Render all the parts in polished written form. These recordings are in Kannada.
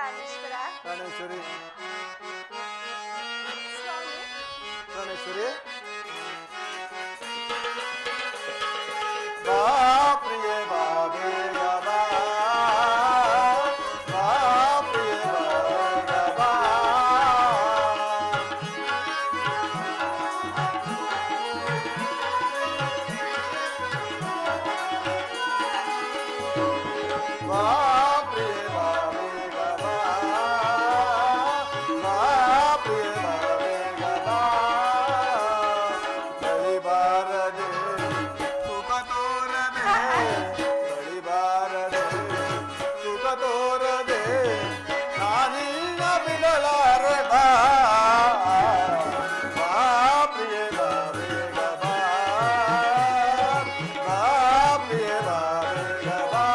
ಪ್ರಾಣೇಶ್ವರ ಪ್ರಾಣೇಶ್ವರಿ ಸ್ವಾಮಿ ಪ್ರಾಣೇಶ್ವರಿ ಬಾ ಪ್ರಿಯೆ ಬಾ ಬೇಗ ಬಾ ಬಾ ಪ್ರಿಯೆ ಬಾ ಬೇಗ ಬಾ ಬಾ ಪ್ರಿಯೆ ಬಾ ಬೇಗ ಬಾ ಬಾ ಪ್ರಿಯೆ ಬಾ ಬೇಗ ಬಾ ಬಳಿಬಾರದೆ ಸುಖ ತೋರದೆ ಬಳಿಬಾರದೆ ಸುಖ ತೋರದೆ ನಾನಿನ್ನ ಬಿಡಲಾರೆ ಬಾ ಬಾ ಪ್ರಿಯೆ ಬಾ ಬೇಗ ಬಾ ಬಾ ಪ್ರಿಯೆ ಬಾ ಬೇಗ ಬಾ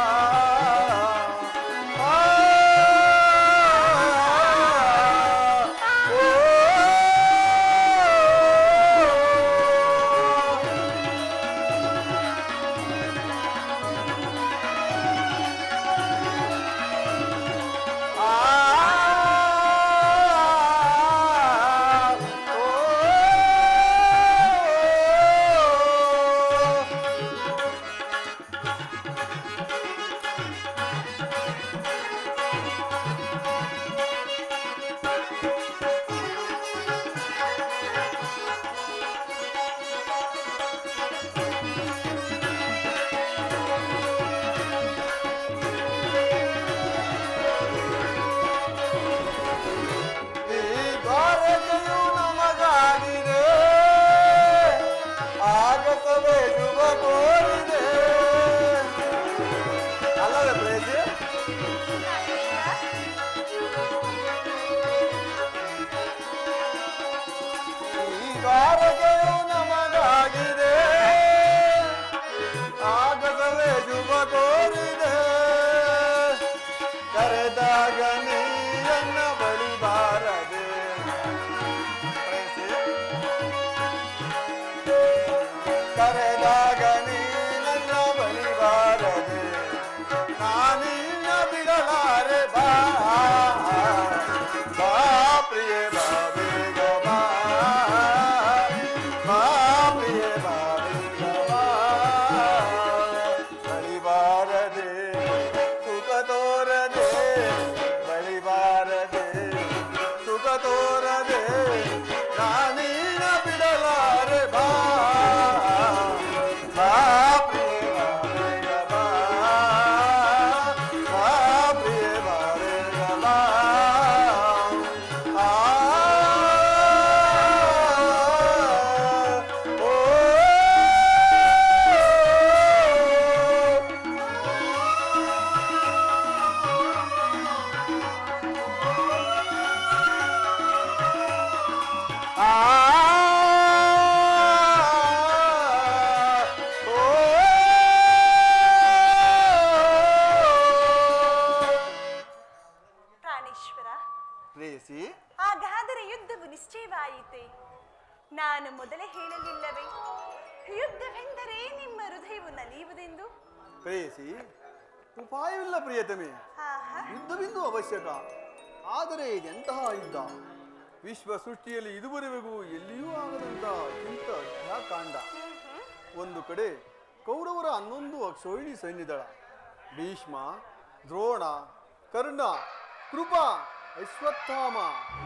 ಈ ದ್ವಾರಕೆಯು ನಮಗಾಗಿದೆ ಆಗಸವೇ ಶುಭ ಕೋರಿದೆ ಅಲ್ಲವೇ ಪ್ರೇಜಿ ಈ ದ್ವಾರಕೆಯು ನಮಗಾಗಿದೆ ಆಗಸವೇ ಶುಭ ಕೋರಿದೆ ಕರೆದಾಗ ನೀಯನ್ನ ಬಳಿ ಬಾರದೆ ಕರೆದಾಗ ನೀ ನನ್ನ ಬಳಿ ಬಾರದೆ ನಾನಿನ್ನ ಬಿಡಲಾರೆ ಬಾ ಬಾ ಪ್ರಿಯೆ ಬಾ ಬೇಗ ಬಾ ಬಾ ಪ್ರಿಯೆ ಬಾ ಬೇಗ ಬಾ ಬಳಿ ಬಾರದೆ ಸುಖ ತೋರದೆ ಬಳಿ ಬಾರದೆ ಸುಖ ತೋರದೆ ನಾನಿನ್ನ ಬಿಡಲಾರೆ ಬಾ ಬಾ ಪ್ರಿಯೆ ಬಾ ಬೇಗ ಬಾ ಬಾ ಪ್ರಿಯೆ ಬಾ ಬೇಗ ಬಾ ಆ ಓ ಪ್ರಾಣೇಶ್ವರ ಪ್ರೇಯಸಿ ಹಾಗಾದರೆ ಯುದ್ಧವು ನಿಶ್ಚಯವಾಯಿತೆ. ನಾನು ಮೊದಲೇ ಹೇಳಲಿಲ್ಲವೇ ಯುದ್ಧವೆಂದರೆ ನಿಮ್ಮ ಹೃದಯವು ನಲಿಯುವುದೆಂದು? ಪ್ರೇಯಸಿ ಉಪಾಯವಿಲ್ಲ ಪ್ರಿಯತಮೆ ಆಹಾ, ಯುದ್ಧವಿಂದು ಅವಶ್ಯಕ ಆದರೆ ಇದೆಂತಹ ಯುದ್ಧ ವಿಶ್ವ ಸೃಷ್ಟಿಯಲ್ಲಿ ಇದುವರೆಗೂ ಎಲ್ಲಿಯೂ ಆಗದಂತಹ ಇಂಥ ಕಾಂಡ ಒಂದು ಕಡೆ ಕೌರವರ 11 ಅಕ್ಷೋಹಿಣಿ ಸೈನ್ಯದಳ ಭೀಷ್ಮ ದ್ರೋಣ ಕರ್ಣ ಕೃಪ ಅಶ್ವತ್ಥಾಮ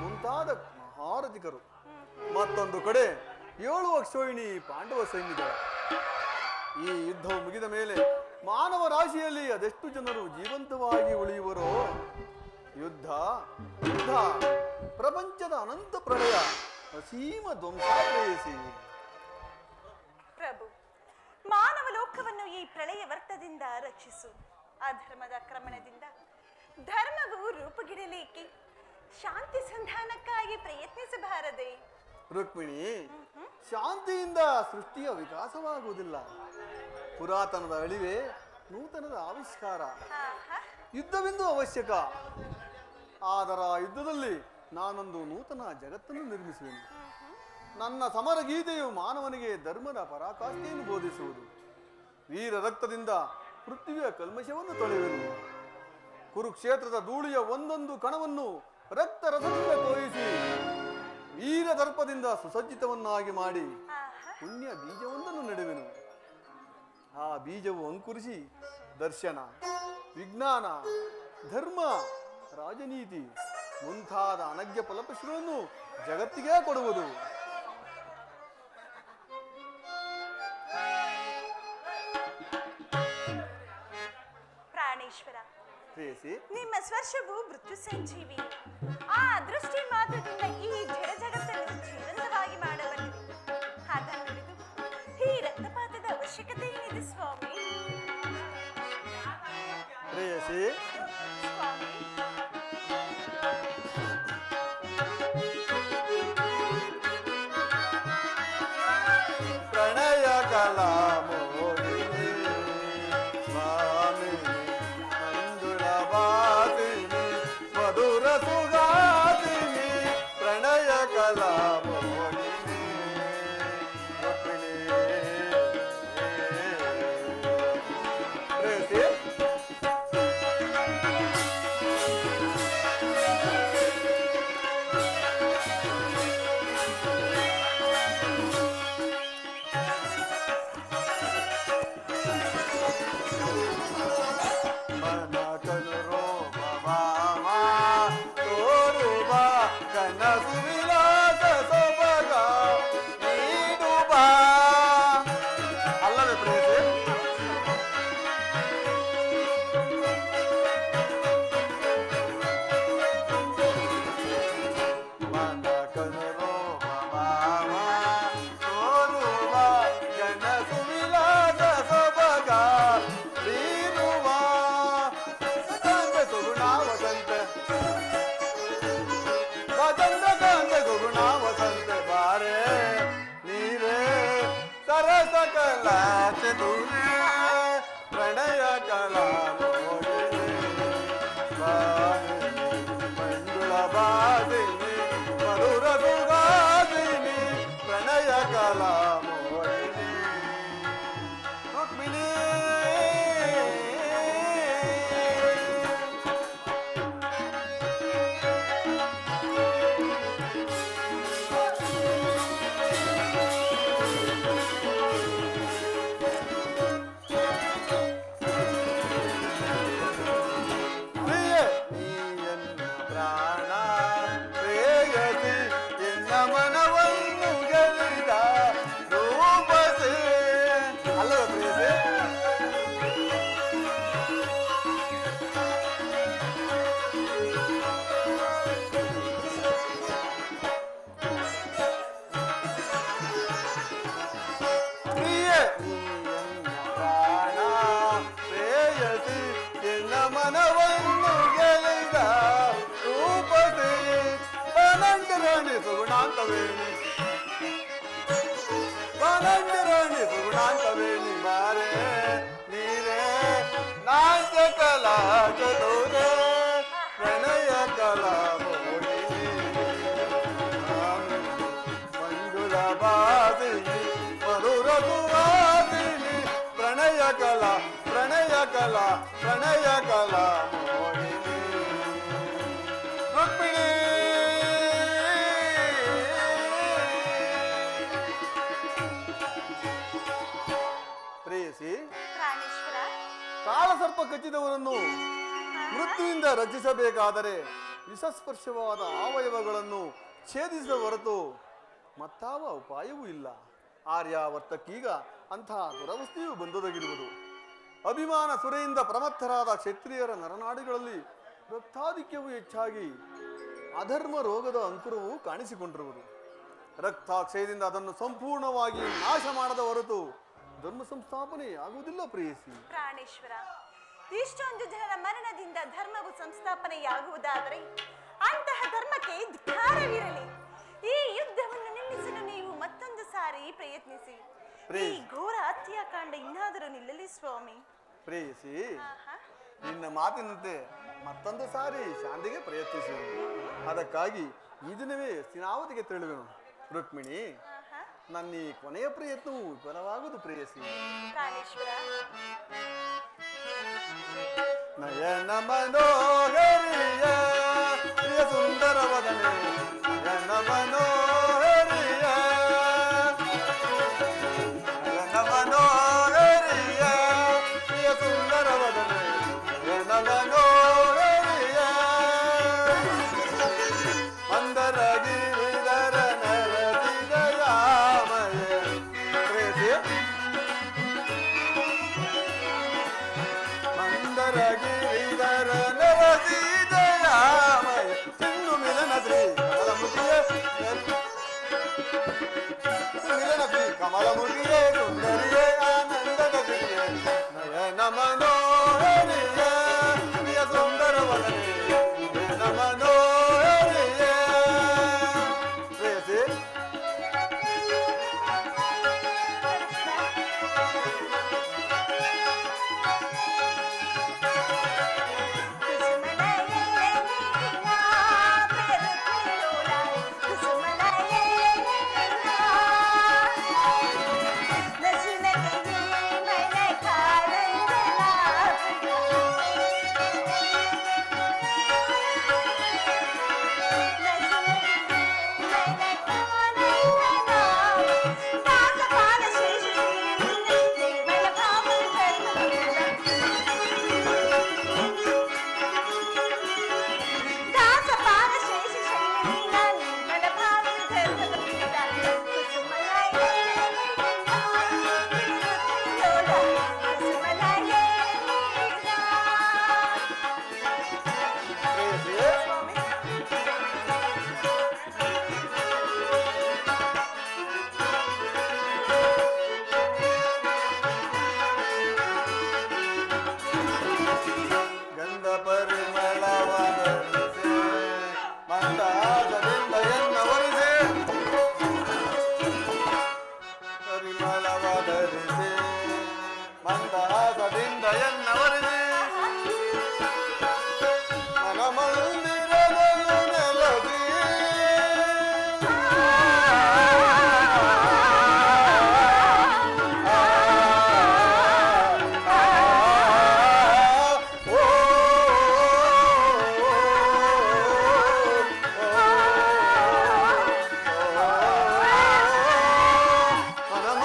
ಮುಂತಾದ ಮಹಾರಥಿಕರು ಮತ್ತೊಂದು ಕಡೆ 7 ಅಕ್ಷೋಹಿಣಿ ಪಾಂಡವ ಸೈನ್ಯದಳ ಈ ಯುದ್ಧವು ಮುಗಿದ ಮೇಲೆ ಮಾನವ ರಾಶಿಯಲ್ಲಿ ಅದೆಷ್ಟು ಜನರು ಜೀವಂತವಾಗಿ ಉಳಿಯುವರೋ ಯುದ್ಧ ಯುದ್ಧ ಪ್ರಪಂಚದ ಅನಂತ ಪ್ರಳಯ ಅಸೀಮ ಧ್ವಂಸ ಪ್ರೇಯಸಿ ಪ್ರಭು ಮಾನವ ಲೋಕವನ್ನು ಈ ಪ್ರಳಯ ವರ್ತದಿಂದ ರಕ್ಷಿಸು. ಅಧರ್ಮದ ಆಕ್ರಮಣದಿಂದ ಧರ್ಮವು ರೂಪುಗಿಡಲೇಕೆ? ಶಾಂತಿ ಸಂಧಾನಕ್ಕಾಗಿ ಪ್ರಯತ್ನಿಸಬಾರದೆ? ರುಕ್ಮಿಣಿ ಶಾಂತಿಯಿಂದ ಸೃಷ್ಟಿಯ ವಿಕಾಸವಾಗುವುದಿಲ್ಲ. ಪುರಾತನದ ಅಳಿವೆ ನೂತನದ ಆವಿಷ್ಕಾರ. ಯುದ್ಧವೆಂದು ಅವಶ್ಯಕ. ಆದರ ಯುದ್ಧದಲ್ಲಿ ನಾನೊಂದು ನೂತನ ಜಗತ್ತನ್ನು ನಿರ್ಮಿಸುವೆನು. ನನ್ನ ಸಮರ ಗೀತೆಯು ಮಾನವನಿಗೆ ಧರ್ಮದ ಪರಾಕಾಷ್ಠೆಯನ್ನು ಬೋಧಿಸುವುದು. ವೀರ ರಕ್ತದಿಂದ ಪೃಥ್ವಿಯ ಕಲ್ಮಶವನ್ನು ತೊಳೆಯುವೆನು. ಕುರುಕ್ಷೇತ್ರದ ಧೂಳಿಯ ಒಂದೊಂದು ಕಣವನ್ನು ರಕ್ತ ರಸದಿಂದ ತೋರಿಸಿ ವೀರ ದರ್ಪದಿಂದ ಸುಸಜ್ಜಿತವನ್ನಾಗಿ ಮಾಡಿ ಪುಣ್ಯ ಬೀಜವೊಂದನ್ನು ನೆಡುವೆನು. ಆ ಬೀಜವು ಅಂಕುರಿಸಿ ದರ್ಶನ, ವಿಜ್ಞಾನ, ಧರ್ಮ, ರಾಜನೀತಿ ಮುಂತಾದ ಅನಗ್ಯ ಫಲಪುಷ್ಪಗಳನ್ನು ಜಗತ್ತಿಗೆ ಕೊಡುವುದು. ಪ್ರಾಣೇಶ್ವರ, ಪ್ರೇಯಸಿ, ನಿಮ್ಮ ಸ್ಪರ್ಶವು ಮೃತ್ಯು ಸಂಜೀವಿ. ಆ ದೃಷ್ಟಿ ಮಾತ್ರದಿಂದ ಈ ಜಡ ಜಗತ್ತನ್ನು ಜೀವಂತವಾಗಿ ಮಾಡಬಲ್ಲಿದೆ. ಹಾಗನ್ನು ನುಡಿದು ಈ ರಕ್ತಪಾತದ ಅವಶ್ಯಕತೆ ಏನಿದೆ ಸ್ವಾಮಿ? ಪ್ರೇಯಸಿ, ಸ್ವಾಮಿ, ಪ್ರಣಯ ಕಲಾ ಮೋಹಿನಿ ಸ್ವಾಮಿ ಮಂಜುಳ ವಾಸಿನಿ ಮಧುರ ಸುಗಾಸಿನಿ ಪ್ರಣಯ ಕಲಾ ಮೋಹಿನಿ ರುಕ್ಮಿಣಿ. ಪ್ರೇಯಸಿ, ಕನಸು ವಿಲಾಸ ಸೊಬಗ ನೀಡು ಬಾ. ಅಲ್ಲವೇ ಪ್ರೇಯಸಿ? ಮನ ಕನರೋ ಭಾವ ತೋರುವ ಕನಸು ವಿಲಾಸ ಸೊಬಗ ನೀಡು ಬಾ. ಸುಗುಣ ವಸಂತ ವಸಂತ ಗುಣ ವಸಂತ ಬಾರೆ ನೀರೇ ಸರಸ ಕಲಾ ಚತುರೇ ಪ್ರಣಯ ಕಲಾ ಮೋಹಿನಿ ಮಂಜುಳ ಬಾಸಿನಿ ಮಧುರ ಸುಗಾಸಿನಿ ಪ್ರಣಯ ಕಲಾ ಮೋಹಿನಿ ರುಕ್ಮಿಣಿ. ಮನವನ್ನು ಗೆಲ್ಲಿದ ರೂಪಸೆ. ಅಲ್ಲವೇ ಪ್ರೇಯಸಿ? ಪ್ರಿಯ ನೀಯನ್ನ ಪ್ರಾಣ ಪ್ರೇಯಸಿ ಎನ್ನ ಮನವನ್ನು ಗೆಲ್ಲಿದ ರೂಪಸೆ ಬನಂಜರಾಣಿ ಸುಗುಣಾಂತವೇಣಿ ಬನಂಜರಾಣಿ ಸುಗುಣಾಂತವೇಣಿ ಬಾರೆ ನೀರೇ ನಾಟ್ಯ ಕಲಾ ಚತುರೇ ಪ್ರಣಯ ಕಲಾ ಮೋಹಿನಿ ಮಂಜುಳ ಬಾಸಿನಿ ಮಧುರ ಸುವಾಸಿನಿ ಪ್ರಣಯ ಕಲಾ ಪ್ರಣಯ ಕಲಾ ಪ್ರಣಯ ಕಲಾ ಮೋಹಿನಿ ರುಕ್ಮಿಣಿ. ಪ್ರೇಯಸಿ, ಪ್ರಾಣೇಶ್ವರ, ಕಾಳಸರ್ಪ ಕಚ್ಚಿದವರನ್ನು ಮೃತ್ಯುವಿಂದ ರಕ್ಷಿಸಬೇಕಾದರೆ ವಿಷಸ್ಪರ್ಶವಾದ ಅವಯವಗಳನ್ನು ಛೇದಿಸಿದ ಹೊರತು ಮತ್ತಾವ ಉಪಾಯವೂ ಇಲ್ಲ. ಆರ್ಯಾವರ್ತಕ್ಕೀಗ ಅಂತಹ ದುರವಸ್ಥೆಯು ಬಂದೊದಗಿರುವುದು. ಅಭಿಮಾನ ಸುರೆಯಿಂದ ಪ್ರಮತ್ತರಾದ ಕ್ಷತ್ರಿಯರ ನರನಾಡಿಗಳಲ್ಲಿ ರಕ್ತಾಧಿಕ್ಯವು ಹೆಚ್ಚಾಗಿ ಅಧರ್ಮ ರೋಗದ ಅಂಕುರವು ಕಾಣಿಸಿಕೊಂಡಿರುವುದು. ರಕ್ತಾಕ್ಷಯದಿಂದ ಅದನ್ನು ಸಂಪೂರ್ಣವಾಗಿ ನಾಶ ಮಾಡದ ಹೊರತು ಧರ್ಮ ಸಂಸ್ಥಾಪನೆ ಆಗುವುದಿಲ್ಲ ಪ್ರೇಯಸಿ. ಪ್ರಾಣೇಶ್ವರ, ಇಷ್ಟೊಂದು ಜನರ ಮರಣದಿಂದ ಧರ್ಮವು ಸಂಸ್ಥಾಪನೆಯಾಗುವುದಾದರೆ ಅಂತಹ ಧರ್ಮಕ್ಕೆ ಧಿಕ್ಕಾರವಿರಲಿ. ಈ ಯುದ್ಧವನ್ನು ನಿಲ್ಲಿಸಲು ನೀವು ಮತ್ತೊಂದು ಸಾರಿ ಪ್ರಯತ್ನಿಸಿ. ಈ ಘೋರ ಹತ್ಯಾಕಾಂಡ ಇನ್ನಾದರೂ ನಿಲ್ಲಲಿ ಸ್ವಾಮಿ. ಪ್ರೇಯಸಿ, ನಿನ್ನ ಮಾತಿನಂತೆ ಮತ್ತೊಂದು ಸಾರಿ ಶಾಂತಿಗೆ ಪ್ರಯತ್ನಿಸಿ. ಅದಕ್ಕಾಗಿ ಈ ದಿನವೇ ಸಿನಾವತಿಗೆ ತೆರಳುವೆನು. ರುಕ್ಮಿಣಿ, ನನ್ನ ಈ ಕೊನೆಯ ಪ್ರಯತ್ನವು ವಿಫಲವಾಗುವುದು ಪ್ರೇಯಸಿ. ಪ್ರಾಣೇಶ್ವರ, ನಯನ ಮನೋಹರಿಯ ಪ್ರಿಯ ಸುಂದರ ವದನೆ ನಯನ ಮನೋಹರಿಯ ನಯನ ಮನೋಹರಿಯ ಪ್ರಿಯ ಸುಂದರ ವದನೆ ನಯನ ಮನೋಹರಿಯ ಮಂದರ ಗಿರಿಧರ ನರಸಿದಯಾಮಯ ಪ್ರೇತಿ ಮಂದರ ಗಿರಿಧರ ನರಸಿದಯಾಮಯ ಚಿನ್ನು ಮಿಲನ ಶ್ರೀ ಕಮಲಮುಖಿಯ ಮಿಲನ ಶ್ರೀ ಕಮಲಮುಖಿಯೇ ಸುಂದರಿಯೇ ಆನಂದದ ಶ್ರೀಯೇ ನಯನ ಮನೋಹರಿಯ ಪ್ರಿಯ ಸುಂದರ ವದನೆ ನಯನ ಮನೋಹರಿಯ ಪ್ರೇಯಸಿ ಗಂಧ ಪರಿಮಳವರಿಸೆ ಮಂದಾರದಿಂದ ಎನ್ನವರಿಸೆ ಪರಿಮಳವರಿಸೆ ಮಂದಾರದಿಂದ ಎನ್ನವರಿಸೆ ಮನಮಂದಿರದಳು ನೆಲಸಿ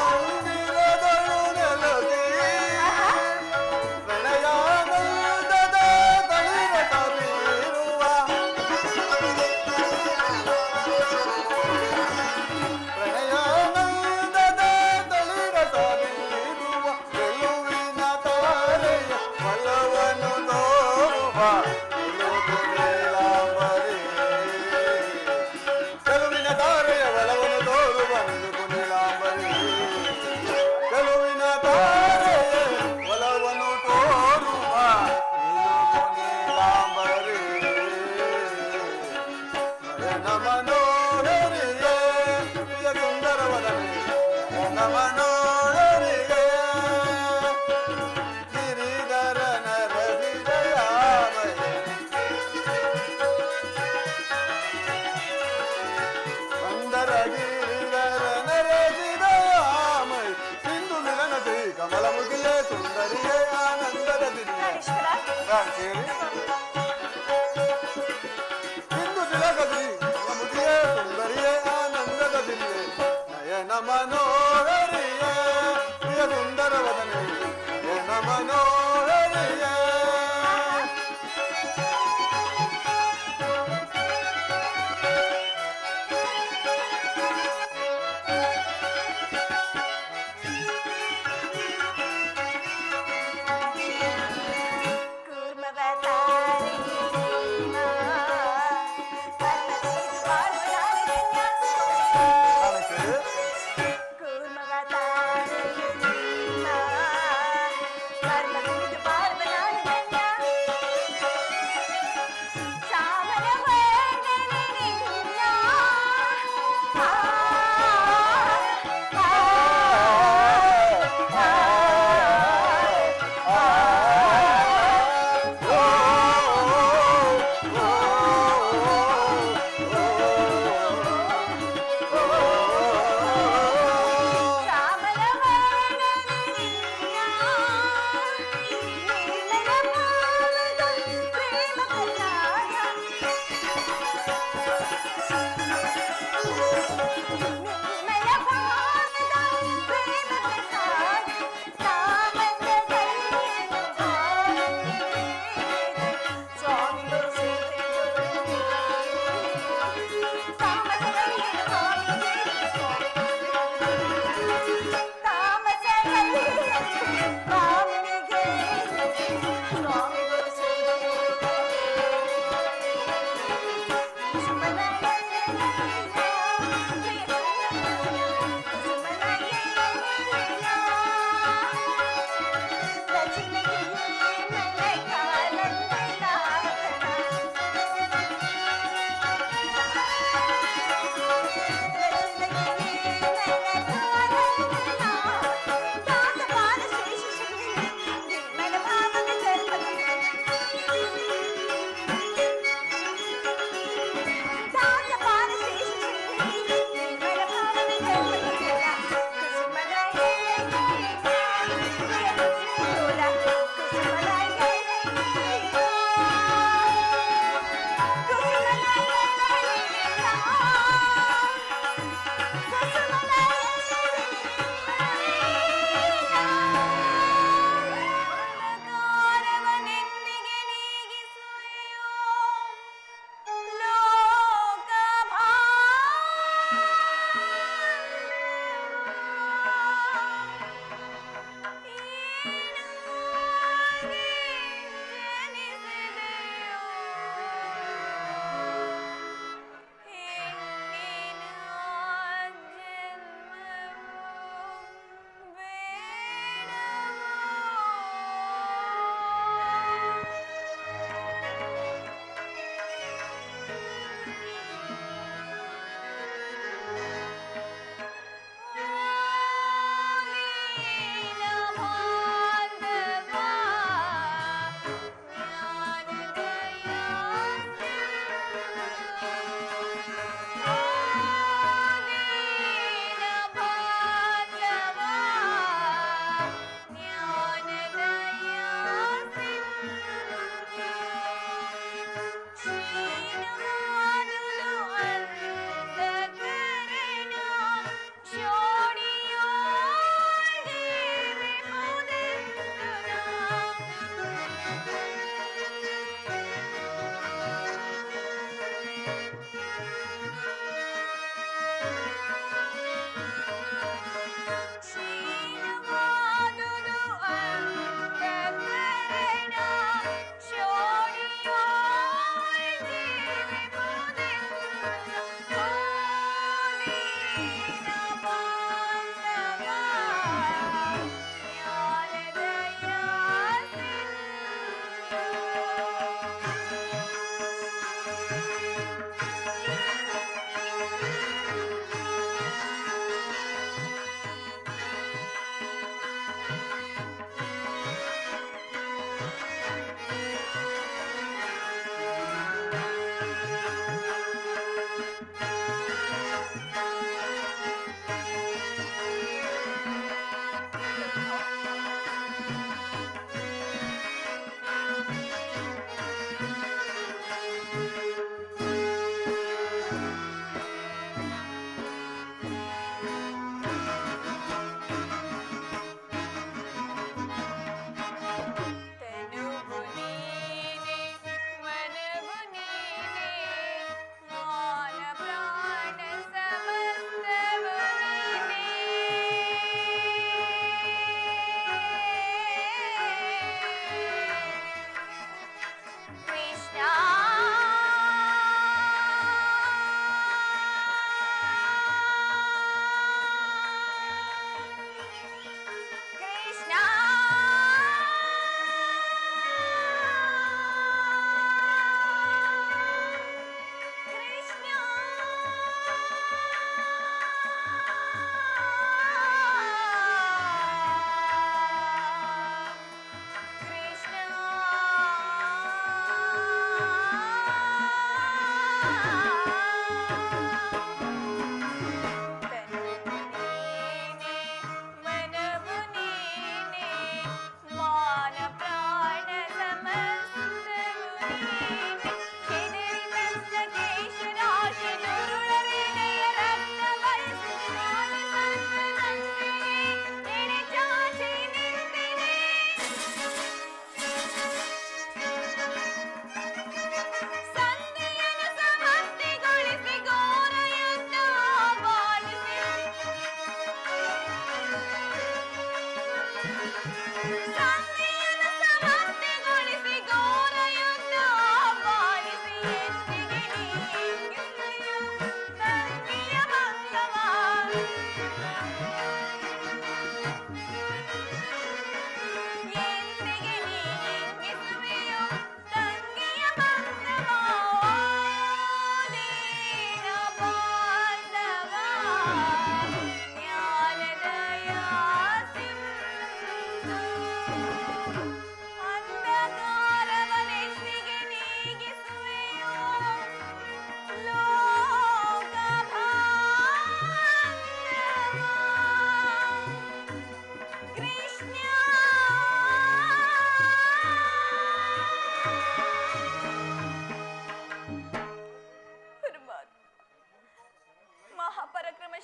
ಮನಮಂದಿರದಳು ನೆಲಸಿ ಪ್ರಣಯಾನಂದದ ತಳಿರ ತಬೀರುವ ಪ್ರಣಯಾನಂದದ ತಳಿರ ತಬೀರುವ ಗೆಲುವಿನ ತಾರೆಯ ಬಲವನ್ನು ತೋರುವ ಗೆಲುವು ನೀಲಾಂಬರಿ ಗೆಲುವಿನ ತಾರೆಯ ಬಲವನ್ನು ತೋರುವ ನಿಲುವು ನೀಲಾಂಬರಿ ಗೆಲುವಿನ ತಾರೆಯ ಬಲವನ್ನು ತೋರುವ ನಿಲುವು ನೀಲಾಂಬರಿ ನಯನ ಮನೋಹರಿಯೇ ಪ್ರಿಯ ಸುಂದರ ವದನೆ ನಯನ ಮನೋಹರಿಯೇ ಗಿರಿಧರ ನರಸಿದಯಾಮಯ ಮಂದರ ಗಿರಿಧರ ನರಸಿದಯಾಮಯ ಸಿಂಧು ಮಿಲನ ಶ್ರೀ ಕಮಲಮುಖಿಯೇ ಸುಂದರಿಯೇ ಆನಂದದ ದಿವ್ಯ ಸೇರಿ ಸಿಂಧು ತಿಲಕ ಶ್ರೀ ಕಮಲಮುಖಿಯೇ ಸುಂದರಿಯೇ ಆನಂದದ ದಿವ್ಯ ನಯನ ಮನೋಹರಿಯೇ ಪ್ರಿಯ ಸುಂದರ ವದನೆ ನಯನ ಮನೋಹರಿಯೇ ಕೂರ್ಮವತಾರಿ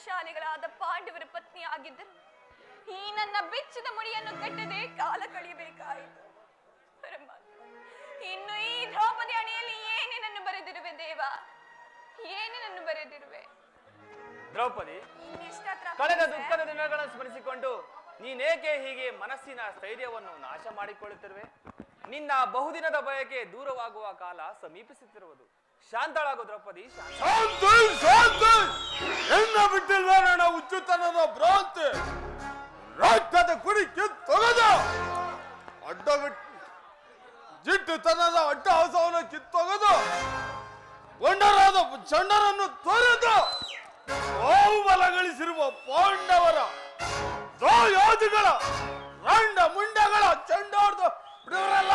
ಶಾಲಿಗಳಾದ ಪಾಂಡವರ ಪತ್ನಿ ಆಗಿದ್ದರು ಈ ನನ್ನ ಬೆಚ್ಚದ ಮುಡಿಯನ್ನು ಕಟ್ಟದೆ ಕಾಲ ಕಳೆಯಬೇಕಾಯಿತು. ಇನ್ನು ಈ ದ್ರೌಪದಿ ಅಣಿಯಲ್ಲಿ ಏನೇನನ್ನು ಬರೆದಿರುವೆ ದೇವ, ಏನೇನನ್ನು ಬರೆದಿರುವೆ? ದ್ರೌಪದಿ, ಕಳೆದ ದುಃಖದ ದಿನಗಳನ್ನು ಸ್ಮರಿಸಿಕೊಂಡು ನೀನೇಕೆ ಹೀಗೆ ಮನಸ್ಸಿನ ಸ್ಥೈರ್ಯವನ್ನು ನಾಶ ಮಾಡಿಕೊಳ್ಳುತ್ತಿರುವೆ? ನಿನ್ನ ಬಹುದಿನದ ಬಯಕೆ ದೂರವಾಗುವ ಕಾಲ ಸಮೀಪಿಸುತ್ತಿರುವುದು. ಶಾಂತಳಾಗು ದ್ರೌಪದಿ, ಬಿಟ್ಟಿಲ್ವೇಣ ಹುಚ್ಚುತನದ ಭ್ರಾಂತಿ. ರಕ್ತದ ಕುಡಿ ಕಿತ್ತೊಗೆದು ಅಡ್ಡ ಜಿಟ್ಟುತನದ ಅಟ್ಟಹಾಸವನ್ನು ಕಿತ್ತೊಗೆದು ಗೊಂಡರಾದ ಚಂಡರನ್ನು ತೊರೆದು ಬಾಹುಬಲ ಗಳಿಸಿರುವ ಪಾಂಡವರ ದ್ವಯೋಧಿಗಳ ರಂಡ ಮುಂಡಗಳ ಚಂಡಾರ್ದ ಬಿಡುವರೆಲ್ಲ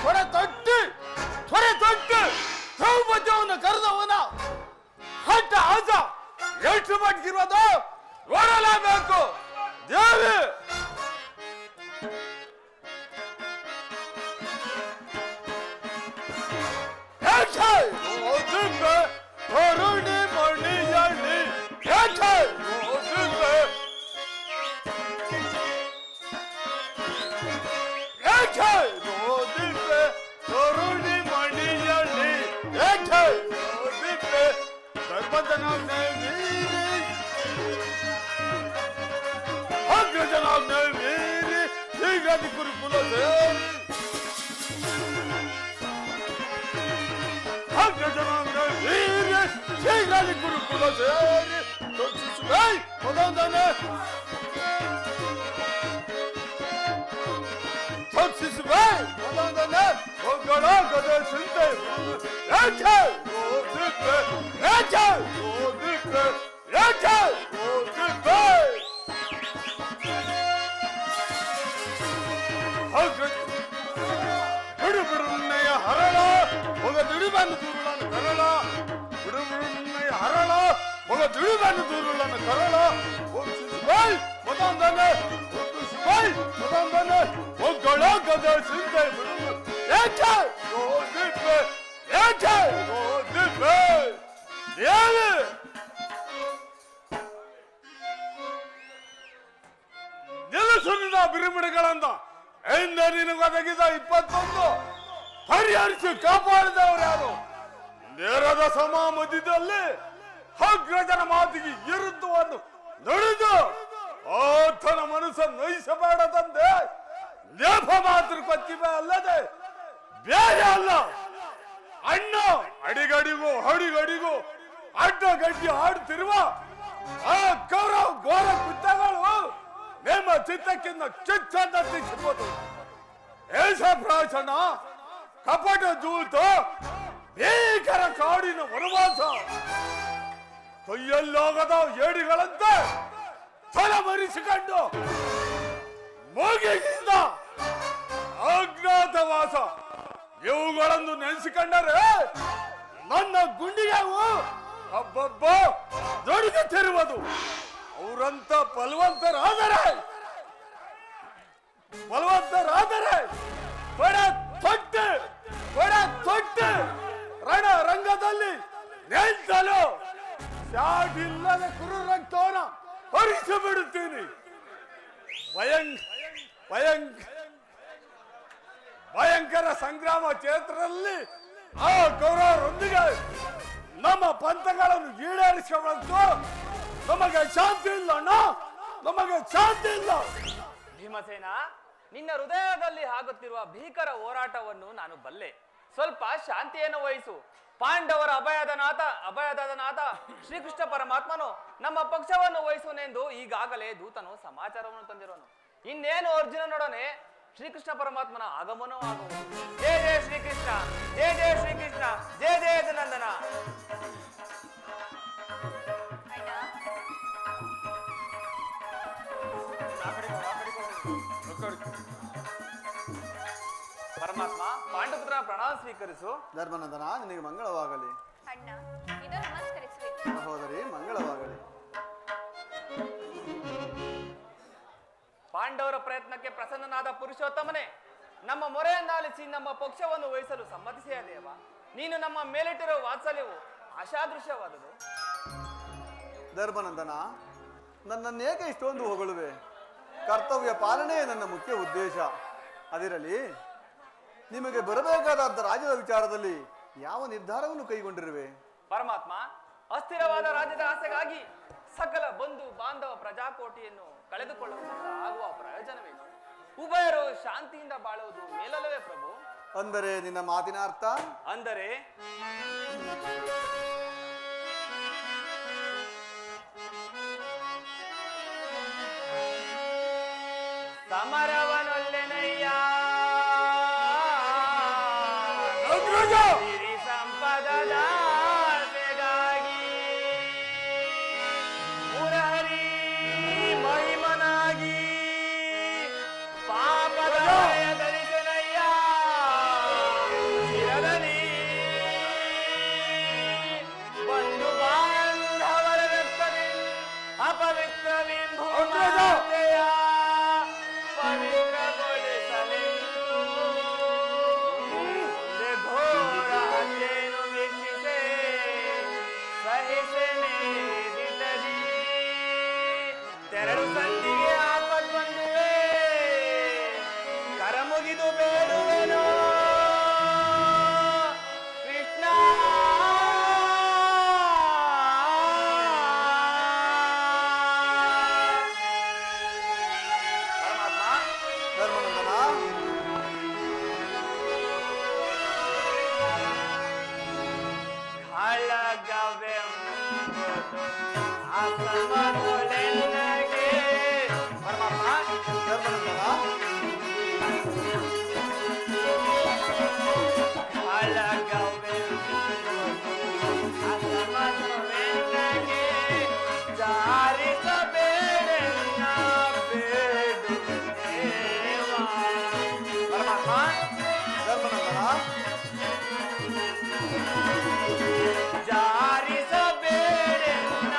ತೊರೆ ತೊಟ್ಟಿ ದ್ರೌಪದಿಯನ್ನು ಕರೆದವನ ಹಟ್ಟ ಆಸ ಎಷ್ಟು ಮಟ್ಟಿಗಿರೋದು ನೋಡಲೇಬೇಕು. ದೇವಿ ಕರುಣಿ ಮಣಿಯಲ್ಲಿ ಕರುಣಿ ಮಣಿಯಲ್ಲಿ ಶ್ರೀಗಾದಿ ಗುರುಕುಲ ಶ್ರೀಗಾದಿ ಗುರುಕುಲ ಸೇರಿ ಒಗ್ಗಳಾಗದ ಚಿಂತೆ ಬಿಡು ಬಿಡುನ್ನೆಯ ಹರಳ ಹೋಗ ದಿಡಿಬಂದು ದೂರುಳನ್ನು ದುಡಿದನು ದೂರುಳನ್ನು ಕರಳ ಶಿವಾಯ್ ಮದಂದನೆ ಶಿವಾಯ್ ಮದಂದನೆ ಒಗ್ಗಳ ಗದ ಚಿಂತೆ ಬಿಡು ಏಕೆ ಓದಿದ್ವೆ ಏಕೆ ಓದಿದ್ವೆ ದೇವಿ ನಿಲ್ಲಿಸುನಿದ ಬಿರುಮಿಡಿಗಳಂದ ಎಂದ ನಿನಗೊದಗಿದ 21 ಪರಿಹರಿಸಿ ಕಾಪಾಡಿದವರು ಯಾರು? ನೇರದ ಸಮಾಮಧ್ಯದಲ್ಲಿ ಅಗ್ರಜನ ಮಾತಿಗೆ ವಿರುದ್ಧವನ್ನು ನುಡಿದು ಆತನ ಮನಸ್ಸನ್ನು ನೋಯಿಸಬೇಡದಂತೆ ನೇಪ ಮಾತ್ರ ಕೊತ್ತಿವೆ ಅಲ್ಲದೆ ಬೇರೆ ಅಲ್ಲ. ಅಣ್ಣ ಅಡಿಗಡಿಗೂ ಅಡಿಗಡಿಗೂ ಅಡ್ಡಗಡ್ಡಿ ಆಡುತ್ತಿರುವ ಆ ಕೌರವ ಘೋರ ಕುತ್ತಗಳು ನಿಮ್ಮ ಚಿತ್ತಕ್ಕಿಂತ ಕಿಚ್ಚಂದಿಸಬಹುದು. ಏಷ ಪ್ರಾಚನ ಕಪಟ ದೂತ ಭೀಕರ ಕಾಡಿನ ವನವಾಸ ಕೈಯಲ್ಲೋಗದ ಏಡಿಗಳಂತೆ ತಲೆಮರೆಸಿಕೊಂಡು ಮೂಗಿಯಿಂದ ಅಜ್ಞಾತವಾಸ ಇವುಗಳನ್ನು ನೆನೆಸಿಕೊಂಡರೆ ನನ್ನ ಗುಂಡಿಗೆವು ಹಬ್ಬಬ್ಬ ದೊಡ್ಡುತ್ತಿರುವುದು. ಅವರಂತ ಬಲವಂತರಾದರೆ ಕೊಡ ತೊಟ್ಟು ರಣ ರಂಗದಲ್ಲಿ ನಿಂತಲು ಶಾಡಿಲ್ಲದ ಕುರು ರಕ್ತವನ್ನ ಹರಿಸಿ ಬಿಡುತ್ತೀನಿ. ಭಯಂಕರ ಸಂಗ್ರಾಮ ಕ್ಷೇತ್ರದಲ್ಲಿ ಆ ಕೌರವರೊಂದಿಗೆ ನಮ್ಮ ಪಂಥಗಳನ್ನು ಈಡೇರಿಸಿಕೊಳ್ಳುವಂತೂ ನಮಗೆ ಶಾಂತಿ ಇಲ್ಲ ಅಣ್ಣ, ನಮಗೆ ಶಾಂತಿ ಇಲ್ಲ. ಭೀಮಸೇನ, ನಿನ್ನ ಹೃದಯದಲ್ಲಿ ಆಗುತ್ತಿರುವ ಭೀಕರ ಹೋರಾಟವನ್ನು ನಾನು ಬಲ್ಲೆ. ಸ್ವಲ್ಪ ಶಾಂತಿಯನ್ನು ವಹಿಸು. ಪಾಂಡವರ ಅಭಯದ ನಾಥ ಶ್ರೀಕೃಷ್ಣ ಪರಮಾತ್ಮನು ನಮ್ಮ ಪಕ್ಷವನ್ನು ವಹಿಸುವನೆಂದು ಈಗಾಗಲೇ ದೂತನು ಸಮಾಚಾರವನ್ನು ತಂದಿರೋನು. ಇನ್ನೇನು ಅರ್ಜುನನೊಡನೆ ಶ್ರೀಕೃಷ್ಣ ಪರಮಾತ್ಮನ ಆಗಮನವೂ ಆಗುವುದು. ಜಯ ಜಯ ಶ್ರೀಕೃಷ್ಣ, ಜಯ ಜಯ ಶ್ರೀಕೃಷ್ಣ, ಜಯ ಜಯ ಜನಾರ್ದನ. ಪರಮಾತ್ಮ, ಪಾಂಡುಪುತ್ರ ಪ್ರಣಾಮ ಸ್ವೀಕರಿಸು. ಧರ್ಮನಂದನ, ನಿನಗೆ ಮಂಗಳವಾಗಲಿ. ಅಣ್ಣ, ಇದು ನಮಸ್ಕರಿಸಬೇಕು. ಸಹೋದರಿ, ಮಂಗಳವಾಗಲಿ. ಪಾಂಡವರ ಪ್ರಯತ್ನಕ್ಕೆ ಪ್ರಸನ್ನನಾದ ಪುರುಷೋತ್ತಮನೇ, ನಮ್ಮ ಮೊರೆಯನ್ನಾಲಿಸಿ ನಮ್ಮ ಪಕ್ಷವನ್ನು ವಹಿಸಲು ಸಮ್ಮತಿಸಿಯ ದೇವ. ನೀನು ನಮ್ಮ ಮೇಲಿಟ್ಟಿರುವ ವಾತ್ಸಲ್ಯವು ಆಶಾದೃಶ್ಯವಾದುದು. ಧರ್ಮನಂದನ, ನನ್ನನ್ನೇಕೆ ಇಷ್ಟೊಂದು ಹೊಗಳುವೆ? ಕರ್ತವ್ಯ ಪಾಲನೆ ನನ್ನ ಮುಖ್ಯ ಉದ್ದೇಶ. ಅದಿರಲಿ, ನಿಮಗೆ ಬರಬೇಕಾದ ರಾಜ್ಯದ ವಿಚಾರದಲ್ಲಿ ಯಾವ ನಿರ್ಧಾರವನ್ನು ಕೈಗೊಂಡಿರುವೆ? ಪರಮಾತ್ಮ, ಅಸ್ಥಿರವಾದ ರಾಜ್ಯದ ಆಸೆಗಾಗಿ ಸಕಲ ಬಂಧು ಬಾಂಧವ ಪ್ರಜಾಕೋಟಿಯನ್ನು ಕಳೆದುಕೊಳ್ಳುವುದರಿಂದ ಆಗುವ ಪ್ರಯೋಜನವೇನು? ಉಭಯರು ಶಾಂತಿಯಿಂದ ಬಾಳುವುದು ಮೇಲಲ್ಲವೇ ಪ್ರಭು? ಅಂದರೆ ನಿನ್ನ ಮಾತಿನ ಅರ್ಥ? ಅಂದರೆ ಸಮರವನೊಲ್ಲೆನಯ್ಯ ಸಿರಿ ಸಂಪದದ ಆಸೆಗಾಗಿ ಮುರಹರಿ ಮಹಿಮನಾಗಿ ಪಾಪದ ಧರಿಸನಯ್ಯ ಶಿರದಲ್ಲಿ ಬಂಧು ಬಾಂಧವರ ರಕ್ತದಿ ಅಪವಿತ್ರ ವಿಂಭೂಮಾತೆಯ ಪವಿತ್ರಗೊಳಿಸಲೆಂದು ಮುಂದೆ ಘೋರ ಹತ್ಯೆಯನ್ನು ವೀಕ್ಷಿಸೆ ಸಹಿಸೆನೆ ದಿಟದಿ ತೆರಳು ಸಂಧಿಗೆ ಆಪತ್ ಬಂದುವೆ ಕರಮುಗಿದು ಬೇಡುವೆನೋ ಕೃಷ್ಣ. ಧರ್ಮನಂದನ, ಖಳಗವೆಂಬುದು ಅಸಮತುಲೆನಗೆ. ಪರಮಾತ್ಮ, ಧರ್ಮನಂದನ, ಖಳಗವೆಂಬುದು ಅಸಮತುಲೆನಗೆ ಜಾರಿಸಬೇಡೆನ್ನ ಬೇಡುತ್ತೇವಾ. ಪರಮಾತ್ಮ, ಧರ್ಮನಂದನ, ಜಾರಿಸಬೇಡೆನ್ನ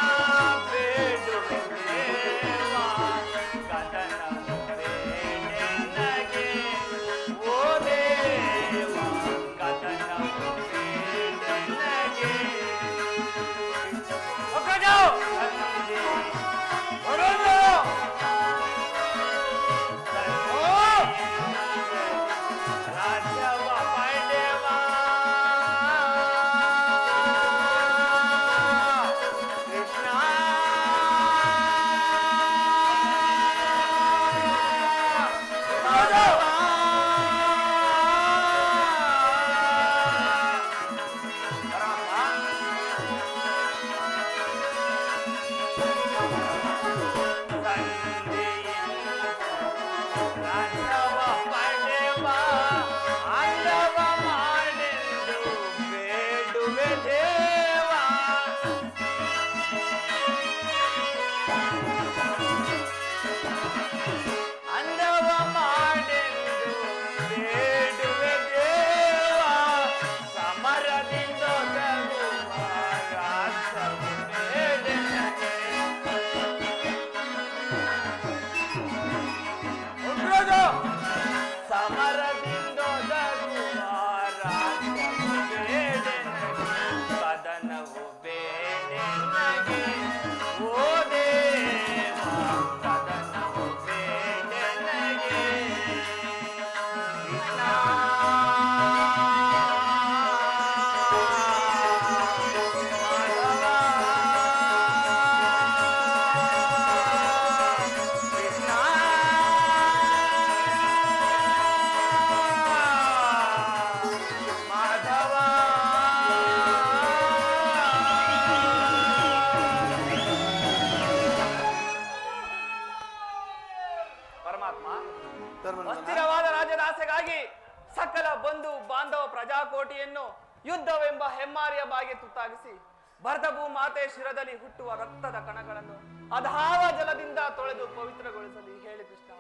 ಹೆಮ್ಮಾರಿಯ ಬಾಯಿಗೆ ತುತ್ತಾಗಿಸಿ ಭರತ ಭೂಮಾತೆ ಶಿರದಲ್ಲಿ ಹುಟ್ಟುವ ರಕ್ತದ ಕಣಗಳನ್ನು ಅಧಾವ ಜಲದಿಂದ ತೊಳೆದು ಪವಿತ್ರಗೊಳಿಸಲಿ ಹೇಳಿ ಕೃಷ್ಣ.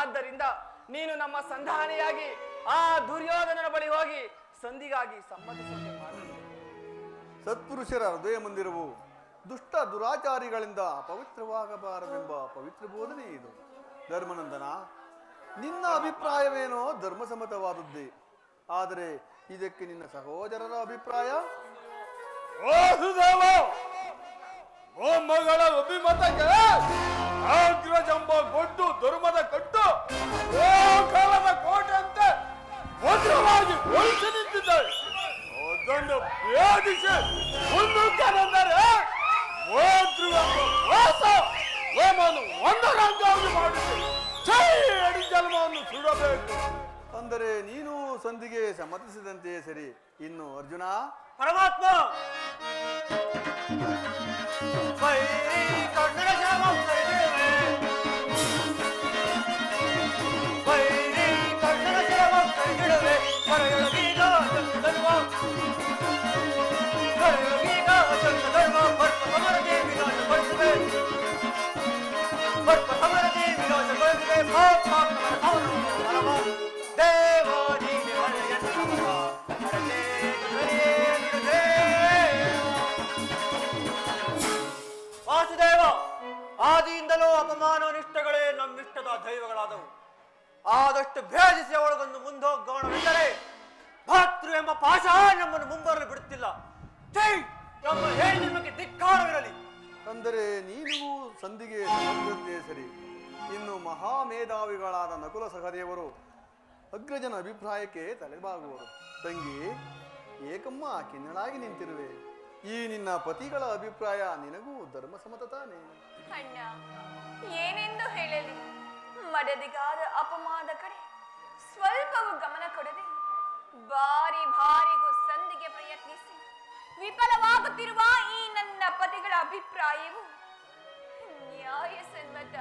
ಆದ್ದರಿಂದ ನೀನು ನಮ್ಮ ಸಂಧಾನಿಯಾಗಿ ಆ ದುರ್ಯೋಧನನ ಬಳಿ ಹೋಗಿ ಸಂಧಿಗಾಗಿ ಸಮ್ಮತಿಸುವಂತೆ ಮಾಡಿ. ಸತ್ಪುರುಷರ ಹೃದಯ ಮಂದಿರವು ದುಷ್ಟ ದುರಾಚಾರಿಗಳಿಂದ ಅಪವಿತ್ರವಾಗಬಾರದೆಂಬ ಪವಿತ್ರ ಬೋಧನೆ ಇದು. ಧರ್ಮನಂದನ, ನಿನ್ನ ಅಭಿಪ್ರಾಯವೇನೋ ಧರ್ಮಸಮ್ಮತವಾದದ್ದೇ, ಆದರೆ ಇದಕ್ಕೆ ನಿನ್ನ ಸಹೋದರರ ಅಭಿಪ್ರಾಯ? ಮಗಳ ಅಭಿಮತಕ್ಕೆ ಅಗ್ರಜಂಬ ಗೊಡ್ಡು ಧರ್ಮದ ಕಟ್ಟು ಕಾಲದ ಕೋಟೆಯಂತೆ ಭದ್ರವಾಗಿ ಒಳಿಸಿ ನಿಂತಿದ್ದಾಳೆ. ಅದನ್ನು ಭೇದಿಸಿ ಮುನ್ನುಗ್ಗನೆಂದರೆ ಒಂದರಂಗಾಗಿ ಮಾಡಿಸಿ ಜೈ ಅಡಿ ಜನ್ಮವನ್ನು ಸುಡಬೇಕು. ಅಂದರೆ ನೀನು ಸಂಧಿಗೆ ಸಮ್ಮತಿಸಿದಂತೆಯೇ ಸರಿ. ಇನ್ನು ಅರ್ಜುನ? ಪರಮಾತ್ಮ ವಾಸುದೇವ, ಆದಿಯಿಂದಲೂ ಅಪಮಾನ ನಿಷ್ಠಗಳೇ ನಮ್ಮಿಷ್ಟದ ದೈವಗಳಾದವು. ಆದಷ್ಟು ಭೇದಿಸಿ ಅವಳಗೊಂದು ಮುಂದೋಗವಣವೆಂದರೆ ಭಾತೃ ಎಂಬ ಪಾಶ ನಮ್ಮನ್ನು ಮುಂಬರಲು ಬಿಡುತ್ತಿಲ್ಲ. ನಮ್ಮ ಹೇಳಿ ನಿಮಗೆ ಧಿಕ್ಕಾರವಿರಲಿ. ಅಂದರೆ ನೀನು ಸಂಧಿಗೆ ಸಮ್ಮತಿಸಿದಂತೆಯೇ ಸರಿ. ಇನ್ನು ಮಹಾಮೇಧಾವಿಗಳಾದ ನಕುಲ ಸಹದೇವರು ಅಗ್ರಜನ ಅಭಿಪ್ರಾಯಕ್ಕೆ ತಲೆಬಾಗುವರು. ತಂಗಿ, ಏಕಮ್ಮ ಕಿನ್ನಳಾಗಿ ನಿಂತಿರುವೆ. ಈ ನಿನ್ನ ಪತಿಗಳ ಅಭಿಪ್ರಾಯ ನಿನಗೂ ಧರ್ಮಸಮ್ಮತ ತಾನೆ? ಅಣ್ಣ, ಏನೆಂದು ಹೇಳಲಿ? ಮಡದಿಗಾದ ಅಪಮಾನದ ಕಡೆ ಸ್ವಲ್ಪವೂ ಗಮನ ಕೊಡದೆ ಬಾರಿಗೂ ಸಂಧಿಗೆ ಪ್ರಯತ್ನಿಸಿ ವಿಫಲವಾಗುತ್ತಿರುವ ಈ ನನ್ನ ಪತಿಗಳ ಅಭಿಪ್ರಾಯವು ನ್ಯಾಯಸಮ್ಮತ,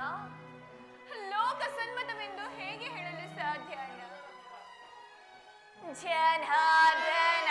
ಲೋಕಸಮ್ಮತವೆಂದು ಹೇಗೆ ಹೇಳಲು ಸಾಧ್ಯ ಅಣ್ಣ? ಜನಾರ್ದನ,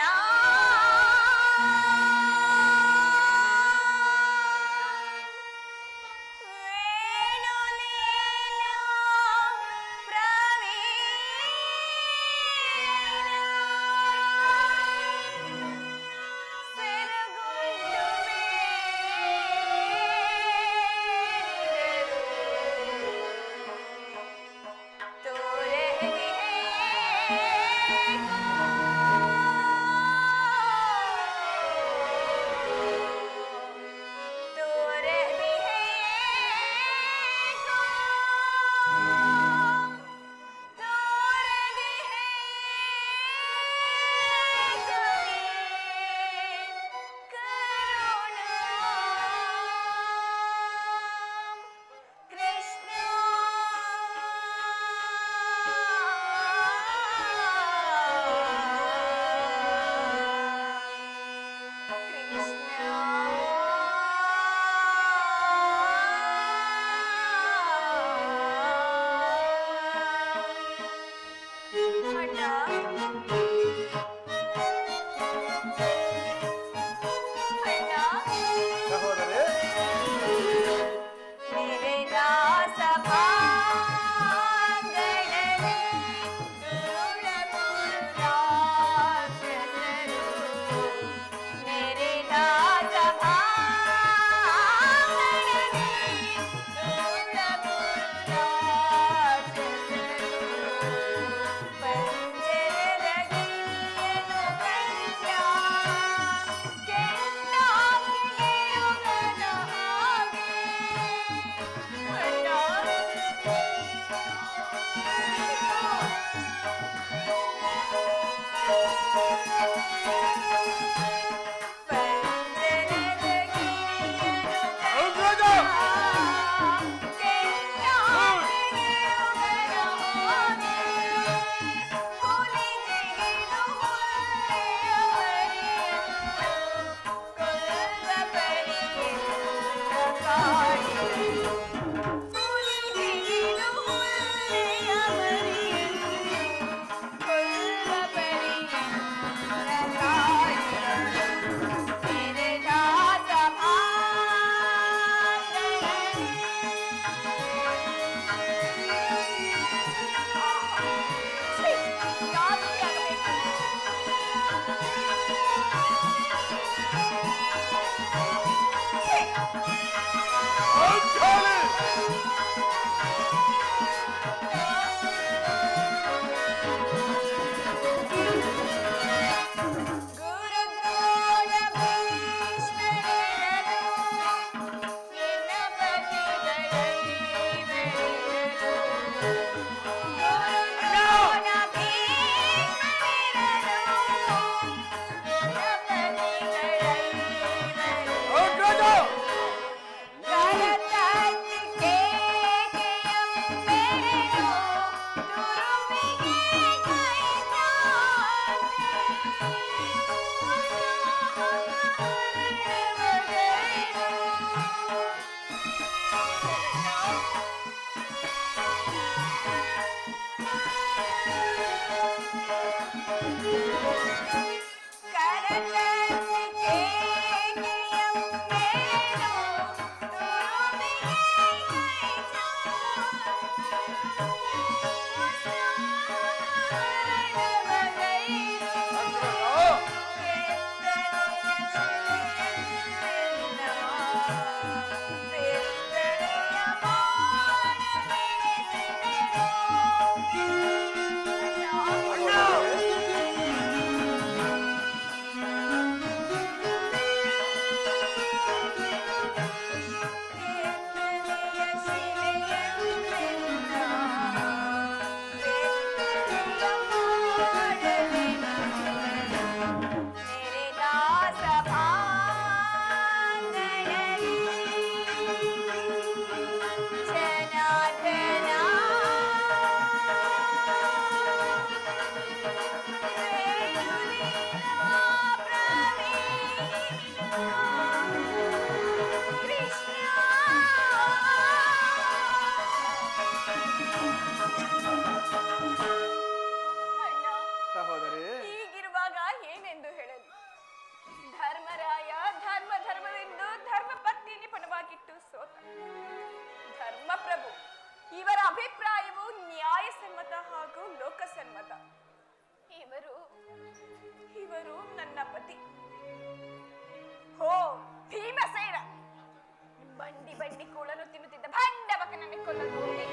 ಎನ್ನುತ್ತಿದ್ದ ಭಂಡ ಬಕನನ್ನು ಕೊಂದದ್ದು ಹೋಗಿ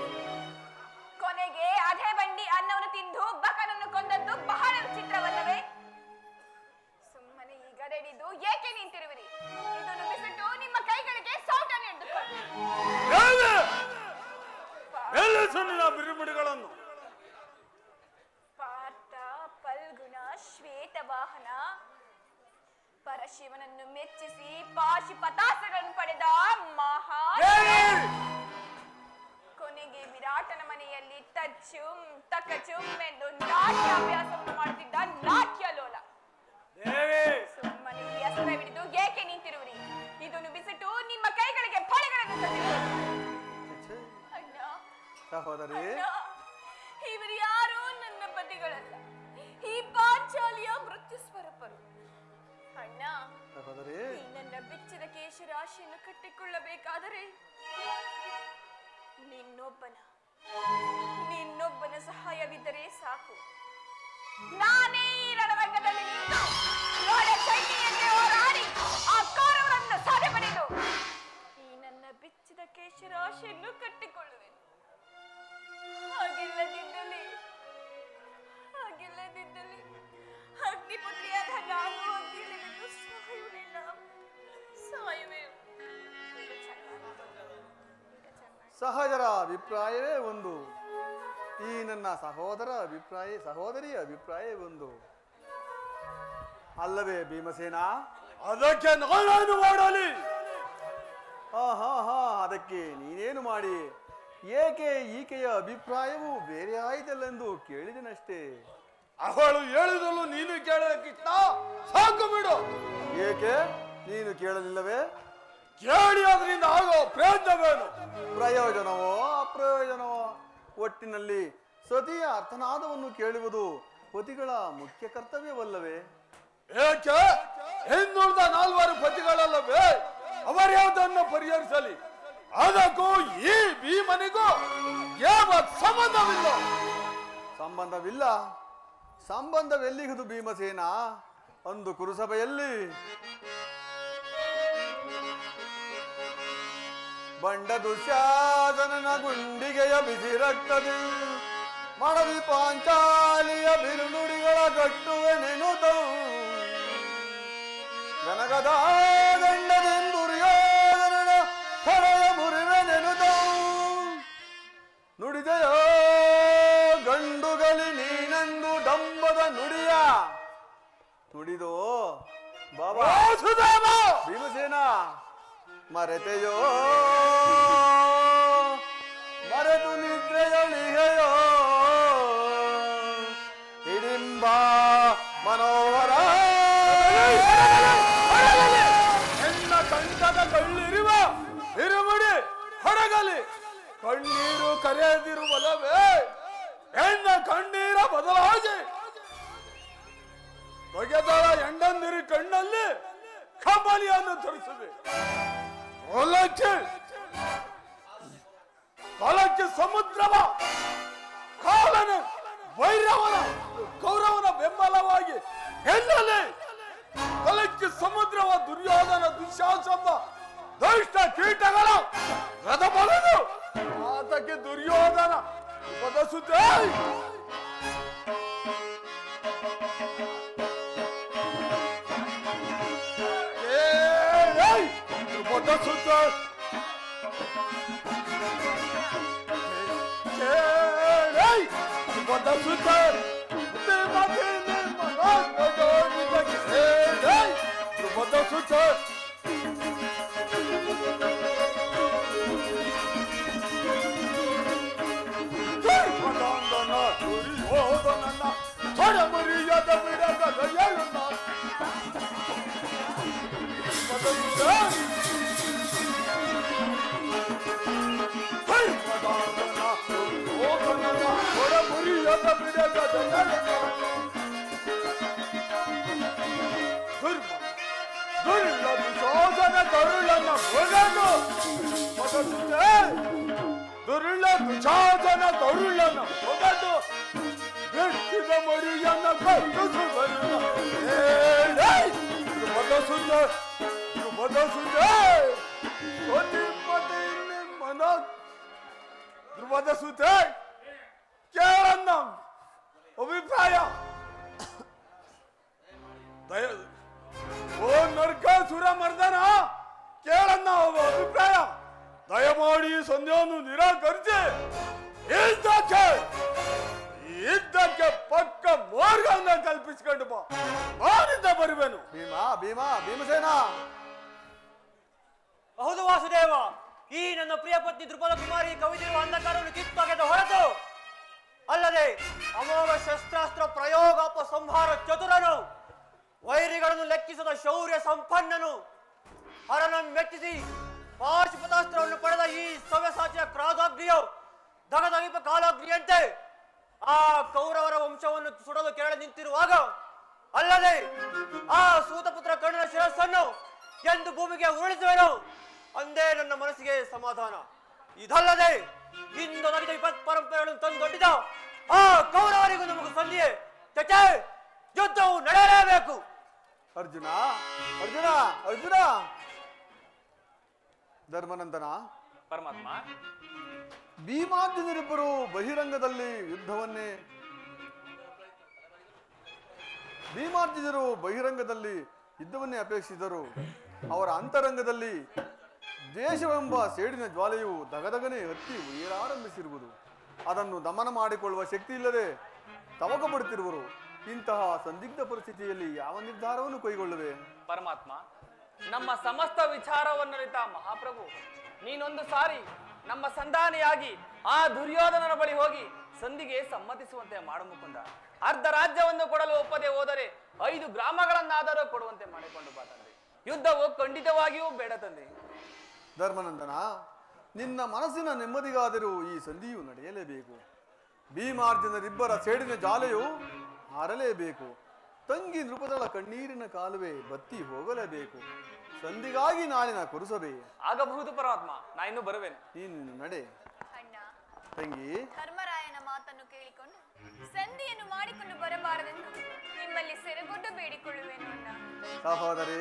ಕೊನೆಗೆ ಅದೇ ಬಂಡಿ ಅನ್ನವನ್ನು ತಿಂದು ಬಕನನ್ನು ಕೊಂದದ್ದು ಬಹಳ ವಿಚಿತ್ರವಲ್ಲವೇ? ಸುಮ್ಮನೆ ಈ ಗದೆ ಹಿಡಿದು ಏಕೆ ನಿಂತಿರುವಿರಿ? ಇದನ್ನು ಬಿಸಿಟ್ಟು ನಿಮ್ಮ ಕೈಗಳಿಗೆ ಸೌಟನ್ನು ಹಿಡಿದುಕೊಳ್ಳಿ. ಬಿರುಬಿಡಿಗಳನ್ನು ಪಾರ್ಥ, ಫಲ್ಗುಣ, ಶ್ವೇತವಾಹನ ಪರಶಿವನನ್ನು ಮೆಚ್ಚಿಸಿ ಪಾಶುಪತಾಸ್ತ್ರಗಳನ್ನು ಪಡೆದ ಮಹಾ ಕೊನೆಗೆ ವಿರಾಟನ ಮನೆಯಲ್ಲಿ ತಚ್ಚುಂ ತಕಚುಂ ಎಂದು ನಾಟ್ಯಾಭ್ಯಾಸವನ್ನು ಮಾಡುತ್ತಿದ್ದ ನಾಟ್ಯಲೋಲ. ಸುಮ್ಮನೆ ಈ ಅಸ್ತ್ರ ಹಿಡಿದು ಏಕೆ ನಿಂತಿರುವಿರಿ? ಇದನ್ನು ಬಿಸಿಟ್ಟು ನಿಮ್ಮ ಕೈಗಳಿಗೆ ಫಲಗಳನ್ನು ಅಣ್ಣ, ಸಹೋದರಿ, ಇವರು ಯಾರು ನನ್ನ ಪತಿಗಳಲ್ಲ, ಈ ಪಾಂಚಾಲಿಯ ಮೃತ್ಯು ಸ್ವರೂಪರು. ಅಣ್ಣ, ಸಹೋದರಿ, ಈ ನನ್ನ ಬಿಚ್ಚಿದ ಕೇಶರಾಶಿಯನ್ನು ಕಟ್ಟಿಕೊಳ್ಳಬೇಕಾದರೆ ನಿನ್ನೊಬ್ಬನ ಸಹಾಯವಿದ್ದರೆ ಸಾಕು. ನಾನೇ ಈ ರಣರಂಗದಲ್ಲಿ ನಿಂತು ಲೋಳೆ ಚಂಡಿಯಂತೆ ಹೋರಾಡಿ ಆ ಕೌರವರನ್ನು ಸಾಧೆ ಪಡೆದು ಈ ನನ್ನ ಬಿಚ್ಚಿದ ಕೇಶರಾಶಿಯನ್ನು ಕಟ್ಟಿಕೊಳ್ಳುವೆನು. ಹಾಗಿಲ್ಲದಿದ್ದಲ್ಲಿ ಅಗ್ನಿಪುತ್ರಿಯಾದ ನಾನು ಅಗ್ನಿಯನ್ನು ಸಾಯುವೆ. ಸಹಜರ ಅಭಿಪ್ರಾಯವೇ ಒಂದು, ಈ ನನ್ನ ಸಹೋದರಿಯ ಅಭಿಪ್ರಾಯ ಒಂದು ಅಲ್ಲವೇ ಭೀಮಸೇನ? ಅದಕ್ಕೆ ನಾನೇನು ಮಾಡಲಿ? ಅದಕ್ಕೆ ನೀನೇನು ಮಾಡಿ? ಏಕೆ ಈಕೆಯ ಅಭಿಪ್ರಾಯವು ಬೇರೆ ಆಯಿತಲ್ಲೆಂದು ಕೇಳಿದನಷ್ಟೇ. ಅವಳು ಹೇಳಿದಳು ನೀನು ಕೇಳೋದಕ್ಕಿಂತ ಸಾಕು ಬಿಡು. ಏಕೆ ನೀನು ಕೇಳಲಿಲ್ಲವೇ? ಕೇಳಿ ಅದರಿಂದ ಆಗೋ ಪ್ರಯೋಜನವೇನು? ಪ್ರಯೋಜನವೋ ಅಪ್ರಯೋಜನವೋ, ಒಟ್ಟಿನಲ್ಲಿ ಸತಿಯ ಅರ್ಥನಾದವನ್ನು ಕೇಳುವುದು ಪತಿಗಳ ಮುಖ್ಯ ಕರ್ತವ್ಯವಲ್ಲವೇ? ಏಕೆ ಹಿಂದುಳಿದ 4 ಪತಿಗಳಲ್ಲವೇ? ಅವರ್ಯಾವುದನ್ನು ಪರಿಹರಿಸಲಿ. ಅದಕ್ಕೂ ಈ ಭೀಮನಿಗೂ ಯಾವ ಸಂಬಂಧವಿಲ್ಲ. ಸಂಬಂಧವೆಲ್ಲಿಹುದು ಭೀಮಸೇನ? ಅಂದು ಕುರುಸಭೆಯಲ್ಲಿ ಬಂಡ ದುಶ್ಯಾಸನನ ಗುಂಡಿಗೆಯ ಬಿಸಿ ರಕ್ತದಿ ಮಡದಿ ಪಾಂಚಾಲಿಯ ಬಿರುನುಡಿಗಳ ಕಟ್ಟುವೆ ನೆನುತವು ಗನಗದ ದಂಡದೆಂದುರ್ಯೋಧನನ ಹೊಡೆಯ ಮುರಿವೆ ನೆನುತವು ನುಡಿದೆಯೋ ಗಂಡುಗಲಿ ನೀನೆಂದು ಡಂಬದ ನುಡಿದೋ ಬಾಬಾ ಭೀಮಸೇನ. ಮರೆತೆಯೋ ಮರೆತು ನಿದ್ರೆಯೊಳಿಗೆಯೋ ಹಿಡಿಂಬ ಮನೋಹರ ಹೆಣ್ಣ ಕಂಠದ ಕಳ್ಳಿರುವ ಹಿರುಮುಡಿ ಹೊರಗಲಿ ಕಣ್ಣೀರು ಕರೆಯದಿರುವಲ್ಲವೇ? ಹೆಣ್ಣ ಕಣ್ಣೀರ ಬದಲಾಗಿ ಬಗೆದಳ ಎಂಡಂದಿರಿ ಕಣ್ಣಲ್ಲಿ ಕಮಲಿಯನ್ನು ತರಿಸಿದೆ. ಹೊಲಕ್ಕೆ ಸಮುದ್ರವ ಕಾಲನ ವೈರವನ ಕೌರವನ ಬೆಂಬಲವಾಗಿ ಹೆಣ್ಣಲ್ಲಿ ಹೊಲಕ್ಕೆ ಸಮುದ್ರವ ದುರ್ಯೋಧನ ದುಶ್ಯಾಸನ ದುಷ್ಟ ಕೀಟಗಳ ರಥ ಬಲದು ಆತಕ್ಕೆ ದುರ್ಯೋಧನ ಉಪದಸುತ್ತೆ. ದುರುಳ ದುಚಾದನ ಕರುಳನ ಹೊಗದು ಬೆಟ್ಟಿದ ಮರಿಯನ್ನ ಕಟ್ಟಿಸುವನು ಮನಸುಂದ ಮತಿ ಮನ ಧ್ರುವದ ಸುತೆ ಕೇಳನ್ನ ಅಭಿಪ್ರಾಯ. ಓ ನರಕಾಸುರ ಮರ್ದನ, ಕೇಳನ್ನ ಅಭಿಪ್ರಾಯ. ದಯಮಾಡಿ ಸಂಧ್ಯಾವನ್ನು ನಿರಾಕರಿಸಿ ಇದ್ದಕ್ಕೆ ಪಕ್ಕ ಮಾರ್ಗವನ್ನ ಕಲ್ಪಿಸಿಕೊಂಡು ಬಾ, ನಾನಿಂದ ಬರುವೆನು. ಭೀಮಸೇನ. ಹೌದು ವಾಸುದೇವ, ಈ ನನ್ನ ಪ್ರಿಯ ಪತ್ನಿ ದ್ರುಪದ ಕುಮಾರಿ ಕವಿದಿರುವ ಅಂಧಕಾರವನ್ನು ಕಿತ್ತೊಗೆದು ಹೊರತು ಅಲ್ಲದೆ ಅಮೋಘ ಶಸ್ತ್ರಾಸ್ತ್ರ ಪ್ರಯೋಗಾಪ ಸಂಹಾರ ಚತುರನು, ವೈರಿಗಳನ್ನು ಲೆಕ್ಕಿಸದ ಶೌರ್ಯ ಸಂಪನ್ನನು, ಹರನ ಮೆಚ್ಚಿಸಿ ಪಾಶುಪತಾಸ್ತ್ರವನ್ನು ಪಡೆದ ಈ ಸವ್ಯಸಾಚಿಯ ಕ್ರಾಧಾಗ್ನಿಯು ದಗದಗಿಪ ಕಾಲಾಗ್ನಿಯಂತೆ ಆ ಕೌರವರ ವಂಶವನ್ನು ಸುಡಲು ಕೆರಳಿ ನಿಂತಿರುವಾಗ ಅಲ್ಲದೆ ಆ ಸೂತಪುತ್ರ ಕರ್ಣನ ಶಿರಸ್ಸನ್ನು ಎಂದು ಭೂಮಿಗೆ ಉರುಳಿಸುವೆನು, ಅಂದೇ ನನ್ನ ಮನಸ್ಸಿಗೆ ಸಮಾಧಾನ. ಇದಲ್ಲದೆ ಇಂದು ನಮಗೆ ವಿಪತ್ ಪರಂಪರೆಗಳನ್ನು ತಂದೊಡ್ಡಿದ ಆ ಕೌರವರಿಗೂ ನಮಗೂ ಸಂಧಿಯೇ ಚಚೆ, ಯುದ್ಧವು ನಡೆಯಲೇಬೇಕು. ಅರ್ಜುನ ಅರ್ಜುನ ಅರ್ಜುನ. ಧರ್ಮನಂದನ, ಪರಮಾತ್ಮ, ಭೀಮಾರ್ಜುನರಿಬ್ಬರು ಬಹಿರಂಗದಲ್ಲಿ ಯುದ್ಧವನ್ನೇ ಅಪೇಕ್ಷಿಸಿದರು. ಅವರ ಅಂತರಂಗದಲ್ಲಿ ದೇಶವೆಂಬ ಸೇಡಿನ ಜ್ವಾಲೆಯು ದಗದಗನೆ ಹತ್ತಿ ಉಯರಾರಂಭಿಸಿರುವುದು. ಅದನ್ನು ದಮನ ಮಾಡಿಕೊಳ್ಳುವ ಶಕ್ತಿ ಇಲ್ಲದೆ ತವಕ ಪಡುತ್ತಿರುವರು. ಇಂತಹ ಸಂದಿಗ್ಧ ಪರಿಸ್ಥಿತಿಯಲ್ಲಿ ಯಾವ ನಿರ್ಧಾರವನ್ನು ಕೈಗೊಳ್ಳುವೆ? ಪರಮಾತ್ಮ, ನಮ್ಮ ಸಮಸ್ತ ವಿಚಾರವನ್ನರಿತ ಮಹಾಪ್ರಭು, ನೀನೊಂದು ಸಾರಿ ನಮ್ಮ ಸಂಧಾನಿಯಾಗಿ ಆ ದುರ್ಯೋಧನನ ಬಳಿ ಹೋಗಿ ಸಂಧಿಗೆ ಸಮ್ಮತಿಸುವಂತೆ ಮಾಡು ಮುಕುಂದ. ಅರ್ಧ ರಾಜ್ಯವನ್ನು ಕೊಡಲು ಒಪ್ಪದೆ ಹೋದರೆ 5 ಗ್ರಾಮಗಳನ್ನಾದರೂ ಕೊಡುವಂತೆ ಮಾಡಿಕೊಂಡು ಬಾ ತಂದೆ. ಯುದ್ಧವು ಖಂಡಿತವಾಗಿಯೂ ಬೇಡ ತಂದೆ. ಧರ್ಮನಂದನ, ನಿನ್ನ ಮನಸ್ಸಿನ ನೆಮ್ಮದಿಗಾದರೂ ಈ ಸಂಧಿಯು ನಡೆಯಲೇಬೇಕು. ಭೀಮಾರ್ಜುನರಿಬ್ಬರ ಸೇಡಿನ ಜಾಲೆಯು ಹಾರಲೇಬೇಕು. ತಂಗಿ ನೃಪದಳ ಕಣ್ಣೀರಿನ ಕಾಲುವೆ ಬತ್ತಿ ಹೋಗಲೇಬೇಕು. ಸಂಧಿಗಾಗಿ ನಾಳಿನ ಕುರುಸಬೆ ಆಗಬಹುದು ಪರಮಾತ್ಮ, ನಾ ಇನ್ನು ಬರುವೆನು. ನೀನು ನಡೆ ಅಣ್ಣ. ತಂಗಿ. ಧರ್ಮರಾಯನ ಮಾತನ್ನು ಕೇಳಿಕೊಂಡು ಸಂಧಿಯನ್ನು ಮಾಡಿಕೊಂಡು ಬರಬಾರದೆಂದು ನಿಮ್ಮಲ್ಲಿ ಸೆರೆಗೊಡ್ಡು ಬೇಡಿಕೊಳ್ಳುವೆನು ಅಣ್ಣ. ಸಹೋದರಿ,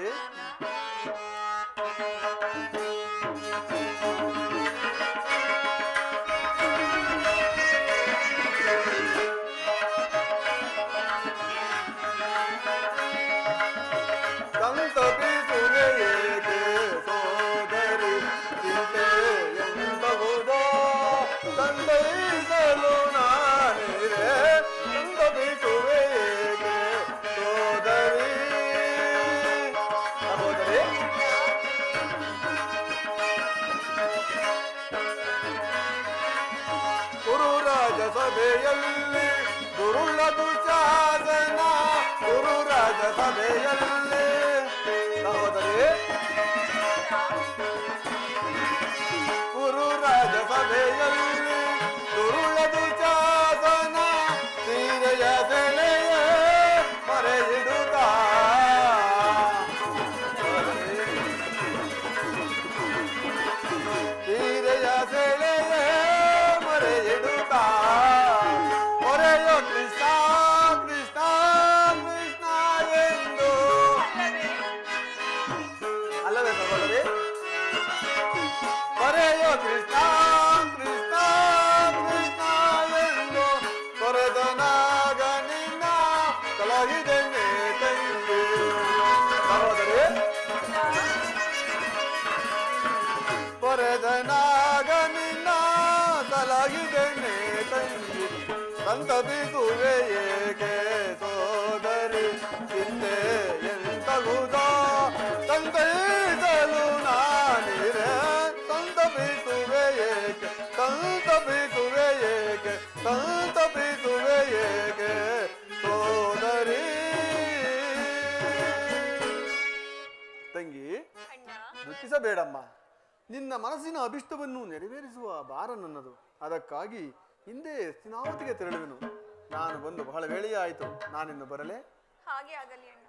ಸಭೆಯಲ್ಲಿ ಗುರುಳ ದುಶಾಸನ, ಗುರು ರಾಜ ಸಭೆಯಲ್ಲಿ. ಸಹೋದರಿ, ಗುರು ರಾಜ ಸಭೆಯಲ್ಲಿ ಗುರುಳ ದುಶಾಸನ, ಸೀರೆಯ ಸೆಲೆಯ ಮರೆಯಿಡುತ್ತ ಸೀರೆಯ ಸೆಲೆಯ ಮರೆಯಿಡುತ್ತ ಮೊರೆಯೋ ಕೃಷ್ಣ ಕೃಷ್ಣ ಕೃಷ್ಣ ಎಂದು. ಅಲ್ಲವೇ ಸಹೋದರಿ? ಮೊರೆಯೋ ಕೃಷ್ಣ ಕೃಷ್ಣ ಕೃಷ್ಣ ಎಂದು ಕೊರೆದನಾಗ ನಿನ್ನ ಕಲಹಿದೆನೆ ತಂಗಿ. ಸಹೋದರಿ, ಕೊರೆದನಾಗ ನಿನ್ನ ಕಲಹಿದೆನೆ ತಂಗಿ. ಸಂತಪಿಸುವೆ ಏಕೆ ಸೋದರಿ, ಚಿಂತೆ ಎಂತಗುವುದೋ ಸಂತೈಸಲು ನಾನಿರೆ. ಸಂತಪಿಸುವೆ ಏಕೆ, ಸಂತಪಿಸುವೆ ಏಕೆ, ಸಂತಪಿಸುವೆ ಏಕೆ ಸೋದರಿ. ತಂಗಿ, ದುಃಖಿಸಬೇಡಮ್ಮ. ನಿನ್ನ ಮನಸ್ಸಿನ ಅಭಿಷ್ಟವನ್ನು ನೆರವೇರಿಸುವ ಭಾರ ನನ್ನದು. ಅದಕ್ಕಾಗಿ ಹಿಂದೆ ಹಸ್ತಿನಾವತಿಗೆ ತೆರಳುವೆನು. ನಾನು ಬಂದು ಬಹಳ ವೇಳೆಯಾಯಿತು. ನಾನಿನ್ನು ಬರಲೇ? ಹಾಗೆ ಆಗಲಿ ಅಣ್ಣ.